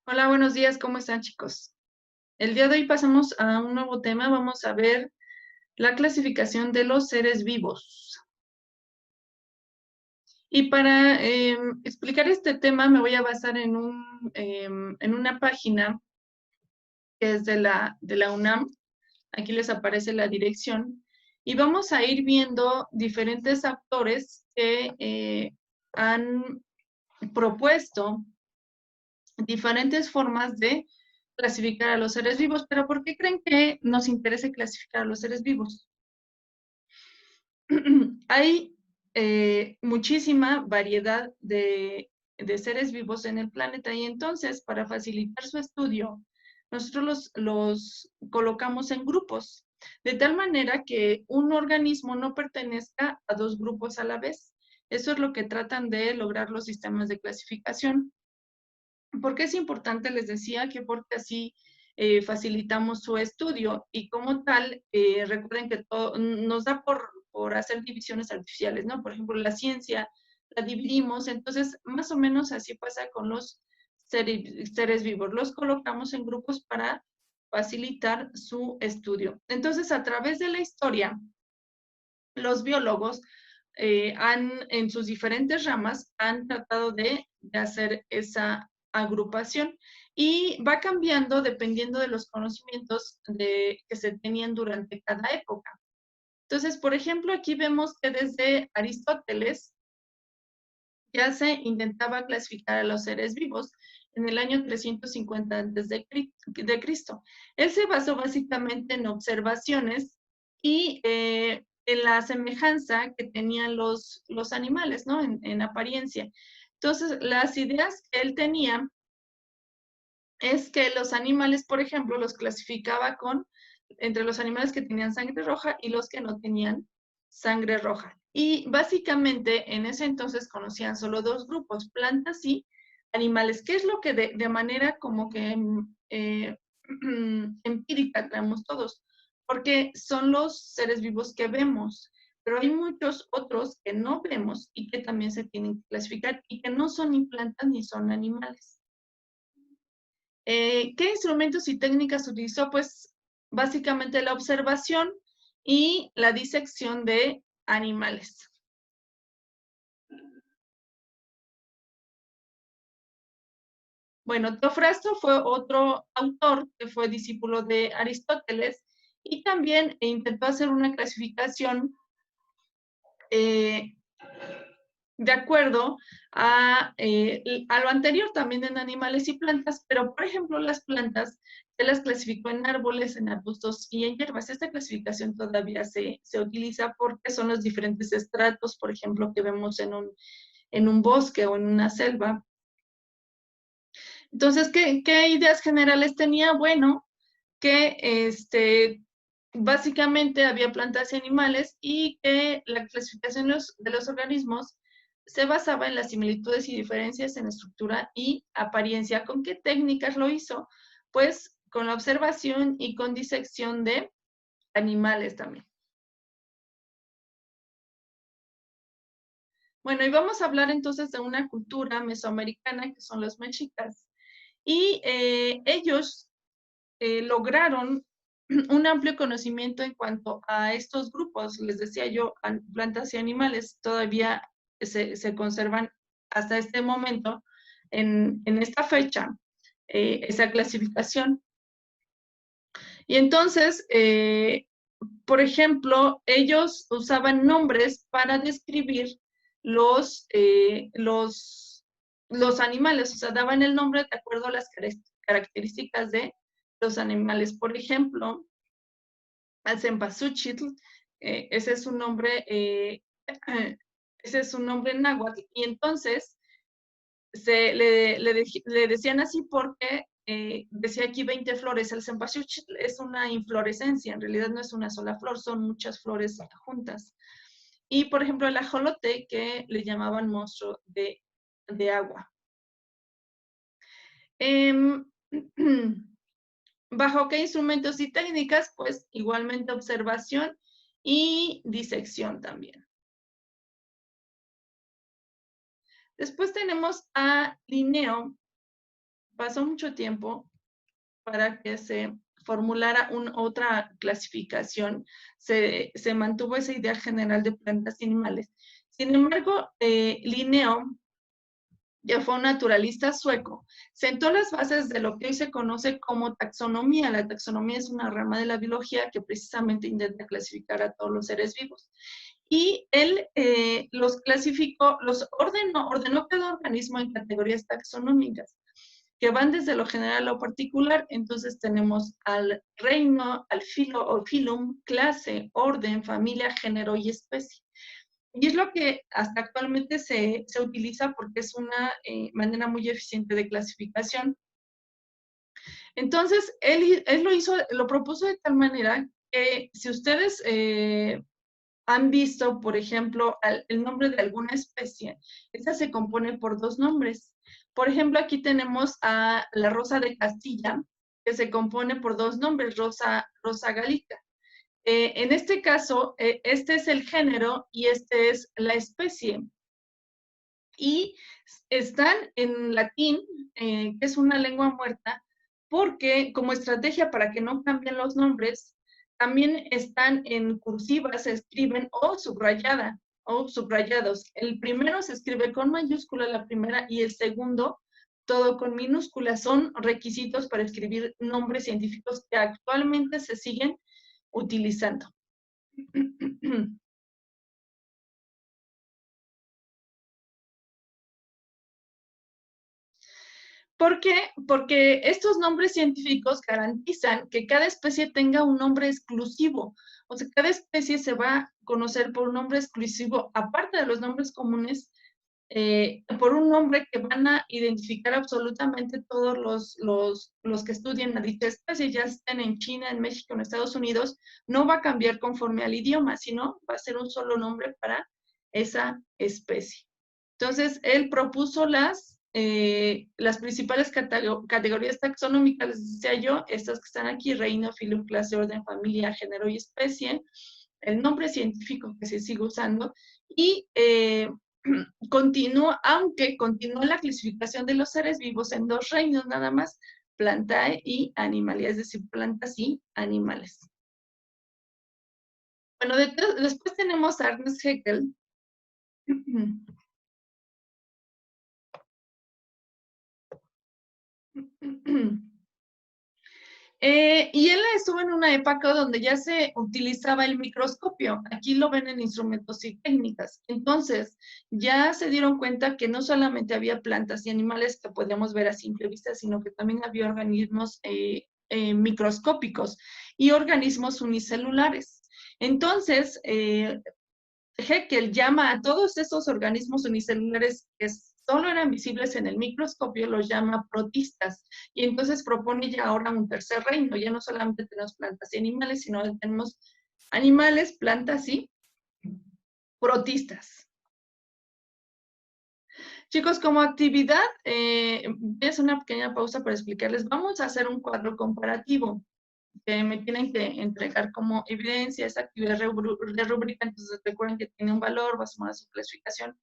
Hola, buenos días, ¿cómo están, chicos? El día de hoy pasamos a un nuevo tema. Vamos a ver la clasificación de los seres vivos. Y para explicar este tema me voy a basar en una página que es de la UNAM. Aquí les aparece la dirección. Y vamos a ir viendo diferentes autores que han propuesto diferentes formas de clasificar a los seres vivos. Pero ¿por qué creen que nos interesa clasificar a los seres vivos? Hay muchísima variedad de seres vivos en el planeta y entonces para facilitar su estudio, nosotros los colocamos en grupos, de tal manera que un organismo no pertenezca a dos grupos a la vez. Eso es lo que tratan de lograr los sistemas de clasificación. ¿Por qué es importante? Les decía que porque así facilitamos su estudio y como tal, recuerden que nos da por hacer divisiones artificiales, ¿no? Por ejemplo, la ciencia la dividimos, entonces más o menos así pasa con los seres vivos. Los colocamos en grupos para facilitar su estudio. Entonces, a través de la historia, los biólogos en sus diferentes ramas, han tratado de hacer esa agrupación y va cambiando dependiendo de los conocimientos que se tenían durante cada época. Entonces, por ejemplo, aquí vemos que desde Aristóteles ya se intentaba clasificar a los seres vivos en el año 350 antes de Cristo. Él se basó básicamente en observaciones y en la semejanza que tenían los animales, ¿no? En apariencia. Entonces, las ideas que él tenía es que los animales, por ejemplo, los clasificaba entre los animales que tenían sangre roja y los que no tenían sangre roja. Y básicamente en ese entonces conocían solo dos grupos, plantas y animales, que es lo que de manera como que empírica traemos todos, porque son los seres vivos que vemos, pero hay muchos otros que no vemos y que también se tienen que clasificar y que no son ni plantas ni son animales. ¿Qué instrumentos y técnicas utilizó? Pues básicamente la observación y la disección de animales. Bueno, Teofrasto fue otro autor que fue discípulo de Aristóteles y también intentó hacer una clasificación eh, de acuerdo a lo anterior también en animales y plantas, pero por ejemplo las plantas se las clasificó en árboles, en arbustos y en hierbas. Esta clasificación todavía se utiliza porque son los diferentes estratos, por ejemplo, que vemos en un bosque o en una selva. Entonces, ¿qué ideas generales tenía? Bueno, que básicamente había plantas y animales y que la clasificación de los organismos se basaba en las similitudes y diferencias en estructura y apariencia. ¿Con qué técnicas lo hizo? Pues con la observación y con disección de animales también. Bueno, y vamos a hablar entonces de una cultura mesoamericana que son los mexicas. Y ellos lograron un amplio conocimiento en cuanto a estos grupos. Les decía yo, plantas y animales todavía se conservan hasta este momento, en esta fecha, esa clasificación. Y entonces, por ejemplo, ellos usaban nombres para describir los, eh, los, los animales, o sea, daban el nombre de acuerdo a las características de los animales. Por ejemplo, al cempasúchil, ese es un nombre, ese es un nombre náhuatl, y entonces le decían así porque decía aquí 20 flores. El cempasúchil es una inflorescencia, en realidad no es una sola flor, son muchas flores juntas. Y por ejemplo, el ajolote, que le llamaban monstruo de agua. Eh, ¿Bajo qué instrumentos y técnicas? Pues igualmente observación y disección también. Después tenemos a Linneo, pasó mucho tiempo para que se formulara otra clasificación. Se mantuvo esa idea general de plantas y animales. Sin embargo, Linneo, que fue un naturalista sueco, sentó las bases de lo que hoy se conoce como taxonomía. La taxonomía es una rama de la biología que precisamente intenta clasificar a todos los seres vivos. Y él los clasificó, ordenó cada organismo en categorías taxonómicas, que van desde lo general a lo particular. Entonces tenemos al reino, al filo o filum, clase, orden, familia, género y especie. Y es lo que hasta actualmente se utiliza porque es una manera muy eficiente de clasificación. Entonces, él lo propuso de tal manera que si ustedes han visto, por ejemplo, el nombre de alguna especie, esta se compone por dos nombres. Por ejemplo, aquí tenemos a la rosa de Castilla, que se compone por dos nombres, rosa gallica. En este caso, este es el género y este es la especie. Y están en latín, que es una lengua muerta, porque como estrategia para que no cambien los nombres, también están en cursiva, se escriben o subrayada o subrayados. El primero se escribe con mayúscula, la primera, y el segundo todo con minúsculas. Son requisitos para escribir nombres científicos que actualmente se siguen utilizando. ¿Por qué? Porque estos nombres científicos garantizan que cada especie tenga un nombre exclusivo. O sea, cada especie se va a conocer por un nombre exclusivo, aparte de los nombres comunes, por un nombre que van a identificar absolutamente todos los que estudian a dicha especie, ya estén en China, en México, en Estados Unidos. No va a cambiar conforme al idioma, sino va a ser un solo nombre para esa especie. Entonces, él propuso las principales categorías taxonómicas, les decía yo, estas que están aquí: reino, filo, clase, orden, familia, género y especie, el nombre científico que se sigue usando, y aunque continúa la clasificación de los seres vivos en dos reinos nada más: plantae y animalia, es decir, plantas y animales. Bueno, después tenemos a Ernest Haeckel. Y él estuvo en una época donde ya se utilizaba el microscopio. Aquí lo ven en instrumentos y técnicas. Entonces, ya se dieron cuenta que no solamente había plantas y animales que podíamos ver a simple vista, sino que también había organismos microscópicos y organismos unicelulares. Entonces, Haeckel llama a todos esos organismos unicelulares que solo eran visibles en el microscopio, los llama protistas. Y entonces propone ya ahora un tercer reino. Ya no solamente tenemos plantas y animales, sino que tenemos animales, plantas y protistas. Chicos, como actividad, es una pequeña pausa para explicarles. Vamos a hacer un cuadro comparativo que me tienen que entregar como evidencia. Esa actividad de rúbrica, entonces recuerden que tiene un valor, va a sumar a su clasificación.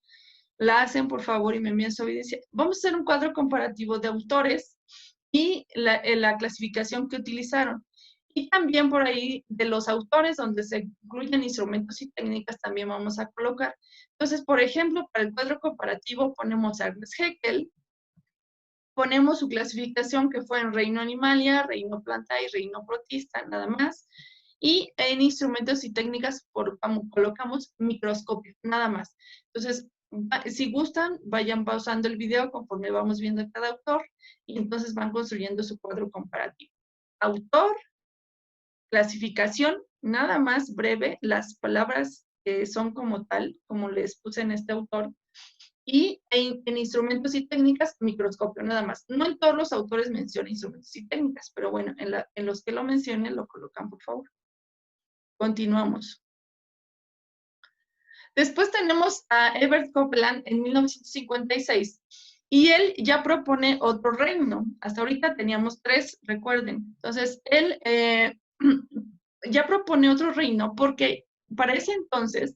La hacen, por favor, y me envían su evidencia. Vamos a hacer un cuadro comparativo de autores y la clasificación que utilizaron. Y también por ahí de los autores, donde se incluyen instrumentos y técnicas, también vamos a colocar. Entonces, por ejemplo, para el cuadro comparativo ponemos a Ernest Haeckel, ponemos su clasificación, que fue en reino animalia, reino planta y reino protista, nada más. Y en instrumentos y técnicas colocamos microscopio, nada más. Entonces, si gustan, vayan pausando el video conforme vamos viendo cada autor y entonces van construyendo su cuadro comparativo. Autor, clasificación, nada más breve, las palabras son como tal, como les puse en este autor, y en instrumentos y técnicas, microscopio, nada más. No en todos los autores mencionan instrumentos y técnicas, pero bueno, en los que lo mencionen, lo colocan, por favor. Continuamos. Después tenemos a Evert Copeland en 1956, y él ya propone otro reino. Hasta ahorita teníamos tres, recuerden. Entonces, él ya propone otro reino porque para ese entonces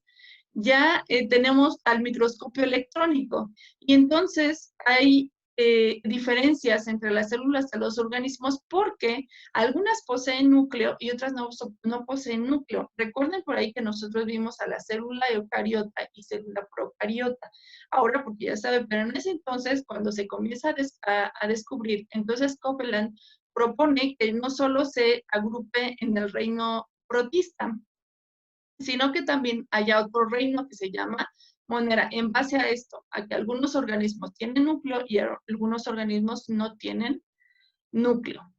ya tenemos al microscopio electrónico, y entonces hay diferencias entre las células de los organismos porque algunas poseen núcleo y otras no poseen núcleo. Recuerden por ahí que nosotros vimos a la célula eucariota y célula procariota. Ahora, porque ya saben, pero en ese entonces, cuando se comienza a descubrir, entonces Copeland propone que no solo se agrupe en el reino protista, sino que también haya otro reino que se llama monera, en base a esto, a que algunos organismos tienen núcleo y algunos organismos no tienen núcleo.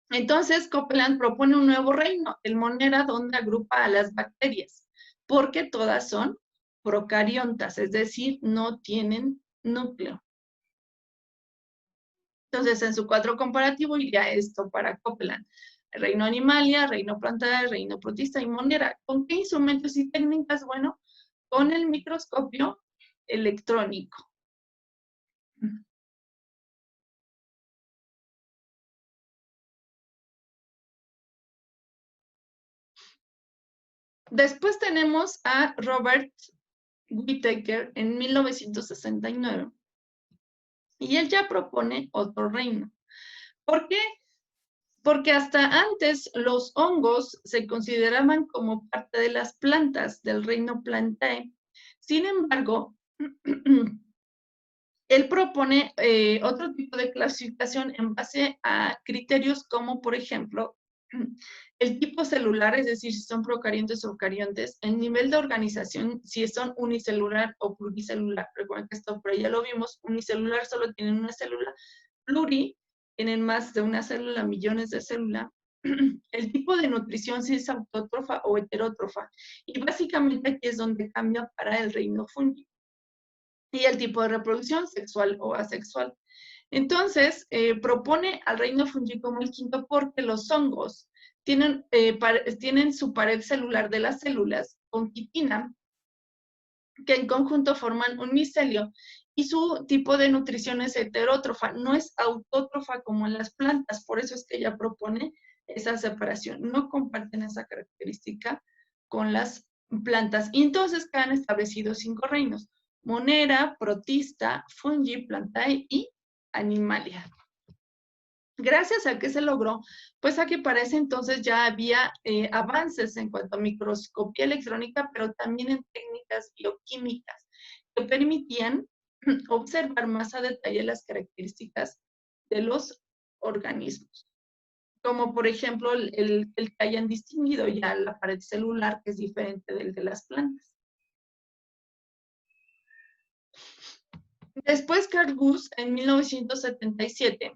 Entonces, Copeland propone un nuevo reino, el monera, donde agrupa a las bacterias, porque todas son procariontas, es decir, no tienen núcleo. Entonces, en su cuadro comparativo iría esto para Copeland. Reino animalia, reino plantae, reino protista y monera. ¿Con qué instrumentos y técnicas? Bueno, con el microscopio electrónico. Después tenemos a Robert Whittaker en 1969. Y él ya propone otro reino. ¿Por qué? Porque hasta antes los hongos se consideraban como parte de las plantas del reino Plantae. Sin embargo, él propone otro tipo de clasificación en base a criterios como, por ejemplo, el tipo celular, es decir, si son procariontes o eucariontes, el nivel de organización, si son unicelular o pluricelular. Recuerden que esto por ahí ya lo vimos, unicelular solo tienen una célula, pluri tienen más de una célula, millones de células. El tipo de nutrición, si es autótrofa o heterótrofa. Y básicamente aquí es donde cambia para el reino fungi. Y el tipo de reproducción, sexual o asexual. Entonces, propone al reino fungi como el quinto porque los hongos tienen su pared celular de las células con quitina, que en conjunto forman un micelio, y su tipo de nutrición es heterótrofa, no es autótrofa como en las plantas, por eso es que ella propone esa separación, no comparten esa característica con las plantas. Y entonces quedan establecidos 5 reinos: monera, protista, fungi, plantae y animalia. Gracias a que se logró, pues a que para ese entonces ya había avances en cuanto a microscopía electrónica, pero también en técnicas bioquímicas que permitían observar más a detalle las características de los organismos. Como por ejemplo el que hayan distinguido ya la pared celular, que es diferente del de las plantas. Después Carl Guth, en 1977,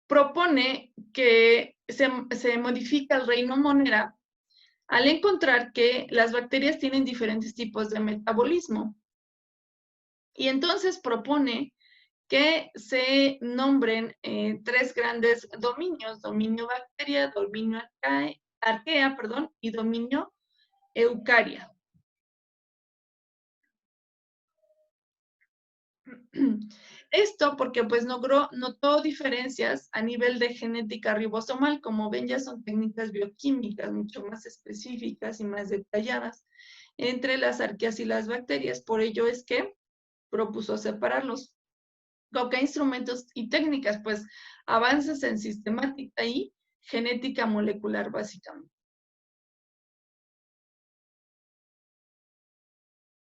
propone que se modifica el reino monera al encontrar que las bacterias tienen diferentes tipos de metabolismo. Y entonces propone que se nombren 3 grandes dominios: dominio bacteria, dominio arquea, y dominio eucaria. Esto porque pues notó diferencias a nivel de genética ribosomal. Como ven, ya son técnicas bioquímicas mucho más específicas y más detalladas entre las arqueas y las bacterias. Por ello es que propuso separarlos. ¿Con qué instrumentos y técnicas? Pues avances en sistemática y genética molecular, básicamente.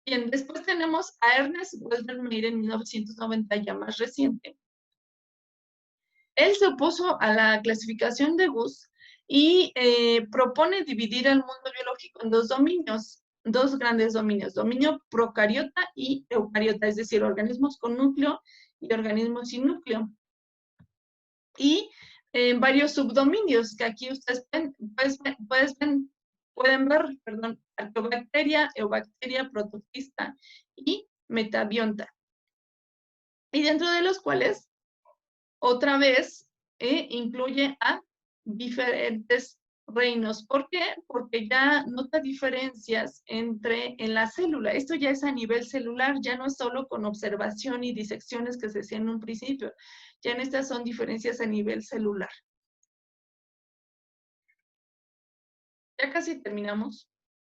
Bien, después tenemos a Ernest Welder-Meyer en 1990, ya más reciente. Él se opuso a la clasificación de Guth y propone dividir el mundo biológico en 2 dominios, 2 grandes dominios: dominio procariota y eucariota, es decir, organismos con núcleo y organismos sin núcleo. Y varios subdominios que aquí ustedes pueden ver, arqueobacteria, eubacteria, protopista y metabionta. Y dentro de los cuales, otra vez, incluye a diferentes reinos. ¿Por qué? Porque ya nota diferencias en la célula. Esto ya es a nivel celular, ya no es solo con observación y disecciones que se hacían en un principio. Ya en estas son diferencias a nivel celular. Ya casi terminamos.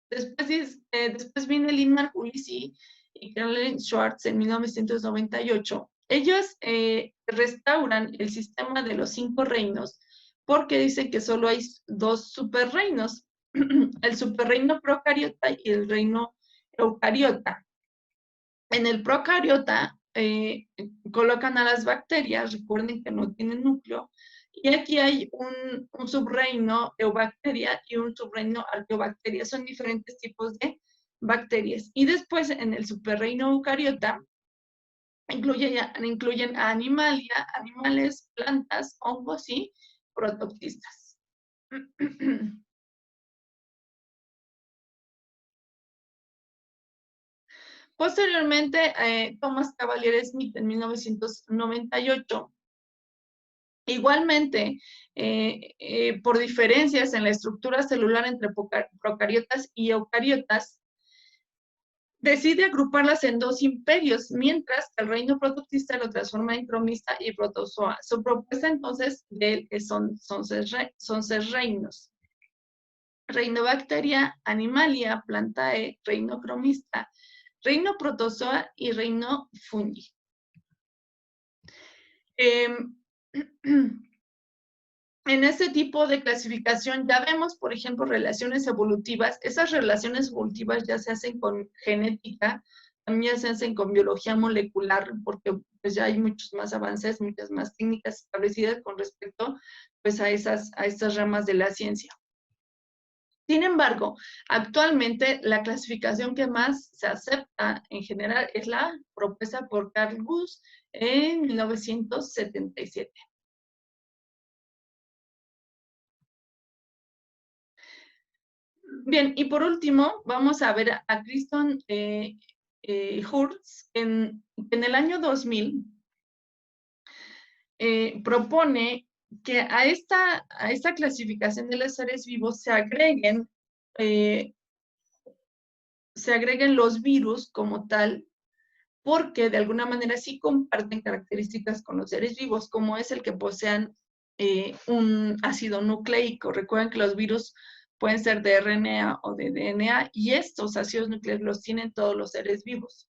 Después viene Lynn Margulis y Caroline Schwartz en 1998. Ellos restauran el sistema de los 5 reinos porque dicen que solo hay 2 superreinos, el superreino procariota y el reino eucariota. En el procariota colocan a las bacterias, recuerden que no tienen núcleo, y aquí hay un subreino eubacteria y un subreino arqueobacteria. Son diferentes tipos de bacterias. Y después en el superreino eucariota incluyen a animalia, animales, plantas, hongos y protoctistas. Posteriormente, Thomas Cavalier Smith en 1998, igualmente, por diferencias en la estructura celular entre procariotas y eucariotas, decide agruparlas en 2 imperios, mientras que el reino protoctista lo transforma en cromista y protozoa. Su propuesta entonces de él son 6 reinos. Reino bacteria, animalia, plantae, reino cromista, reino protozoa y reino fungi. En este tipo de clasificación ya vemos, por ejemplo, relaciones evolutivas. Esas relaciones evolutivas ya se hacen con genética, también ya se hacen con biología molecular, porque pues ya hay muchos más avances, muchas más técnicas establecidas con respecto pues, a estas ramas de la ciencia. Sin embargo, actualmente la clasificación que más se acepta en general es la propuesta por Carl Guth en 1977. Bien, y por último, vamos a ver a Kriston Hurst, en el año 2000 propone que a esta clasificación de los seres vivos se agreguen los virus como tal, porque de alguna manera sí comparten características con los seres vivos, como es el que posean un ácido nucleico. Recuerden que los virus pueden ser de RNA o de DNA, y estos ácidos nucleicos los tienen todos los seres vivos.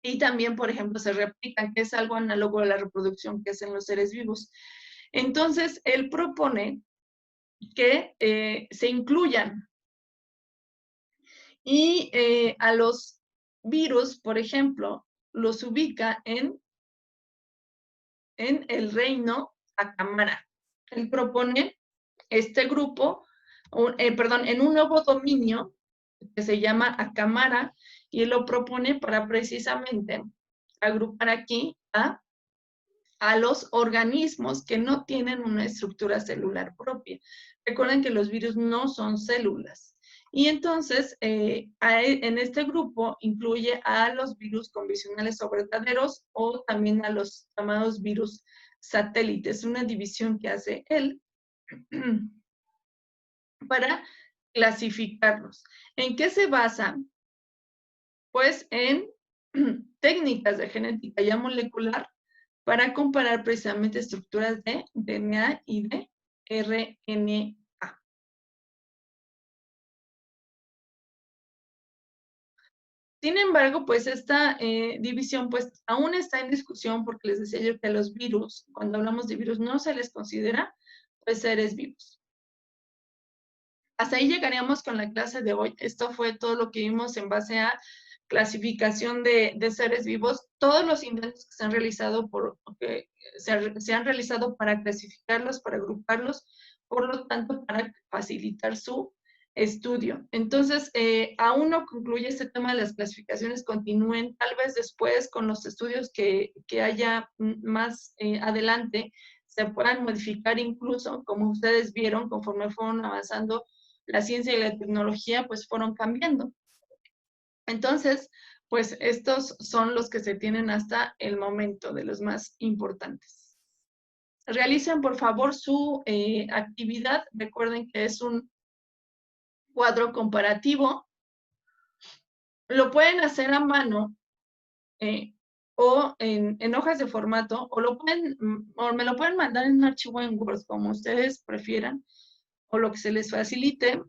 Y también, por ejemplo, se replican, que es algo análogo a la reproducción que hacen los seres vivos. Entonces, él propone que se incluyan y a los virus, por ejemplo, los ubica en el reino Acamara. Él propone este grupo, en un nuevo dominio que se llama Acamara, y él lo propone para precisamente agrupar aquí a los organismos que no tienen una estructura celular propia. Recuerden que los virus no son células. Y entonces, en este grupo incluye a los virus convencionales o verdaderos, o también a los llamados virus satélites, una división que hace él para clasificarlos. ¿En qué se basa? Pues en técnicas de genética ya molecular para comparar precisamente estructuras de DNA y de RNA. Sin embargo, pues esta división pues aún está en discusión, porque les decía yo que a los virus, cuando hablamos de virus, no se les considera pues seres vivos. Hasta ahí llegaríamos con la clase de hoy. Esto fue todo lo que vimos en base a clasificación de seres vivos. Todos los intentos que se han realizado se han realizado para clasificarlos, para agruparlos, por lo tanto, para facilitar su estudio. Entonces, aún no concluye este tema de las clasificaciones. Continúen tal vez después con los estudios que haya más adelante, se puedan modificar, incluso, como ustedes vieron, conforme fueron avanzando la ciencia y la tecnología, pues fueron cambiando. Entonces, pues estos son los que se tienen hasta el momento, de los más importantes. Realicen, por favor, su actividad. Recuerden que es un cuadro comparativo. Lo pueden hacer a mano o en hojas de formato, o me lo pueden mandar en un archivo en Word, como ustedes prefieran, o lo que se les facilite.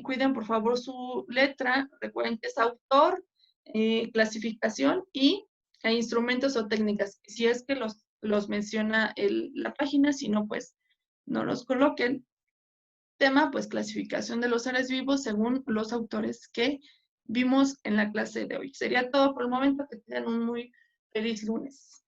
Cuiden, por favor, su letra. Recuerden que es autor, clasificación e instrumentos o técnicas. Si es que los menciona la página, si no, pues no los coloquen. Tema, pues clasificación de los seres vivos según los autores que vimos en la clase de hoy. Sería todo por el momento. Que tengan un muy feliz lunes.